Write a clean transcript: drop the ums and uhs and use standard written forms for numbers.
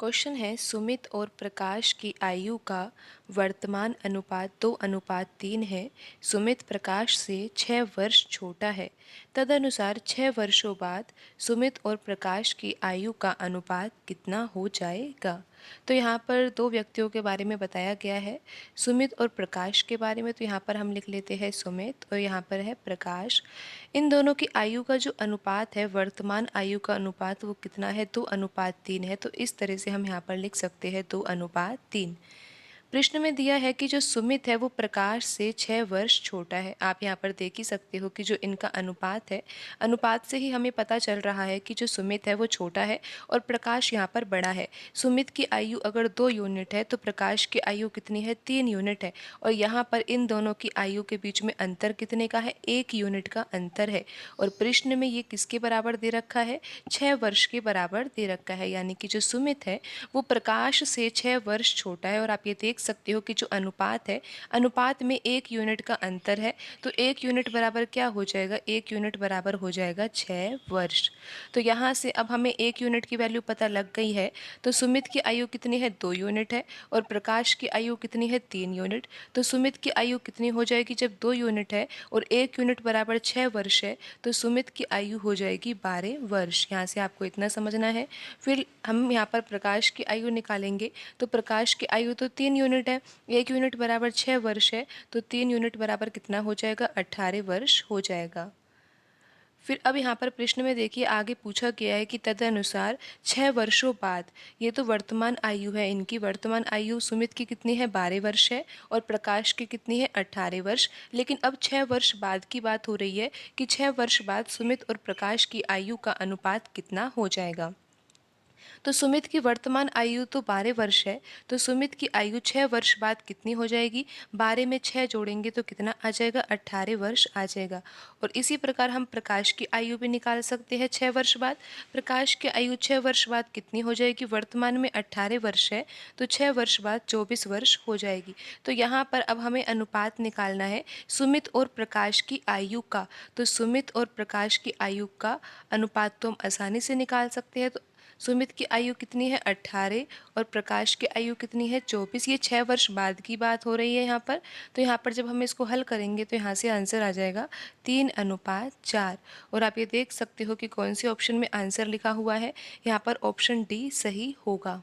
Question है सुमित और प्रकाश की आयु का वर्तमान अनुपात 2:3 है। सुमित प्रकाश से 6 वर्ष छोटा है। तदनुसार 6 वर्षों बाद सुमित और प्रकाश की आयु का अनुपात कितना हो जाएगा। तो यहाँ पर दो व्यक्तियों के बारे में बताया गया है, सुमित और प्रकाश के बारे में। तो यहाँ पर हम लिख लेते हैं सुमित और यहाँ पर है प्रकाश। इन दोनों की आयु का जो अनुपात है, वर्तमान आयु का अनुपात, वो कितना है, 2:3 है। तो इस तरह से हम यहाँ पर लिख सकते हैं 2:3। प्रश्न में दिया है कि जो सुमित है वो प्रकाश से 6 वर्ष छोटा है। आप यहाँ पर देख ही सकते हो कि जो इनका अनुपात है, अनुपात से ही हमें पता चल रहा है कि जो सुमित है वो छोटा है और प्रकाश यहाँ पर बड़ा है। सुमित की आयु अगर 2 यूनिट है तो प्रकाश की आयु कितनी है, 3 यूनिट है। और यहाँ पर इन दोनों की आयु के बीच में अंतर कितने का है, 1 यूनिट का अंतर है। और प्रश्न में ये किसके बराबर दे रखा है, 6 वर्ष के बराबर दे रखा है। यानी कि जो सुमित है वो प्रकाश से 6 वर्ष छोटा है। और आप ये देख सकते हो कि जो अनुपात है, अनुपात में 1 यूनिट का अंतर है। तो 1 यूनिट बराबर क्या हो जाएगा, 1 यूनिट बराबर हो जाएगा 6 वर्ष। तो यहाँ से अब हमें 1 यूनिट की वैल्यू पता लग गई है। तो सुमित की आयु कितनी है, 2 यूनिट है और प्रकाश की आयु कितनी है, 3 यूनिट। तो सुमित की आयु कितनी हो जाएगी, जब 2 यूनिट है और 1 यूनिट बराबर 6 वर्ष है तो सुमित की आयु हो जाएगी 12 वर्ष। यहाँ से आपको इतना समझना है। फिर हम यहाँ पर प्रकाश की आयु निकालेंगे। तो प्रकाश की आयु तो 3 यूनिट है, 1 यूनिट बराबर 6 वर्ष है। तो 3 यूनिट बराबर कितना हो जाएगा, 18 वर्ष हो जाएगा। फिर अब यहाँ पर प्रश्न में देखिए आगे पूछा गया है कि तदनुसार 6 वर्षों बाद, ये तो वर्तमान आयु है, इनकी वर्तमान आयु सुमित की कितनी है, 12 वर्ष है और प्रकाश की कितनी है, 18 वर्ष। लेकिन अब 6 वर्ष बाद की बात हो रही है कि 6 वर्ष बाद सुमित और प्रकाश की आयु का अनुपात कितना हो जाएगा। तो सुमित की वर्तमान आयु तो 12 वर्ष है, तो सुमित की आयु 6 वर्ष बाद कितनी हो जाएगी, 12 में 6 जोड़ेंगे तो कितना आ जाएगा, 18 वर्ष आ जाएगा। और इसी प्रकार हम प्रकाश की आयु भी निकाल सकते हैं 6 वर्ष बाद। प्रकाश की आयु 6 वर्ष बाद कितनी हो जाएगी, वर्तमान में 18 वर्ष है तो 6 वर्ष बाद 24 वर्ष हो जाएगी। तो यहाँ पर अब हमें अनुपात निकालना है सुमित और प्रकाश की आयु का। तो सुमित और प्रकाश की आयु का अनुपात तो हम आसानी से निकाल सकते हैं। तो सुमित की आयु कितनी है, 18 और प्रकाश की आयु कितनी है, 24। ये 6 वर्ष बाद की बात हो रही है यहाँ पर। तो यहाँ पर जब हम इसको हल करेंगे तो यहाँ से आंसर आ जाएगा 3:4। और आप ये देख सकते हो कि कौन से ऑप्शन में आंसर लिखा हुआ है, यहाँ पर ऑप्शन डी सही होगा।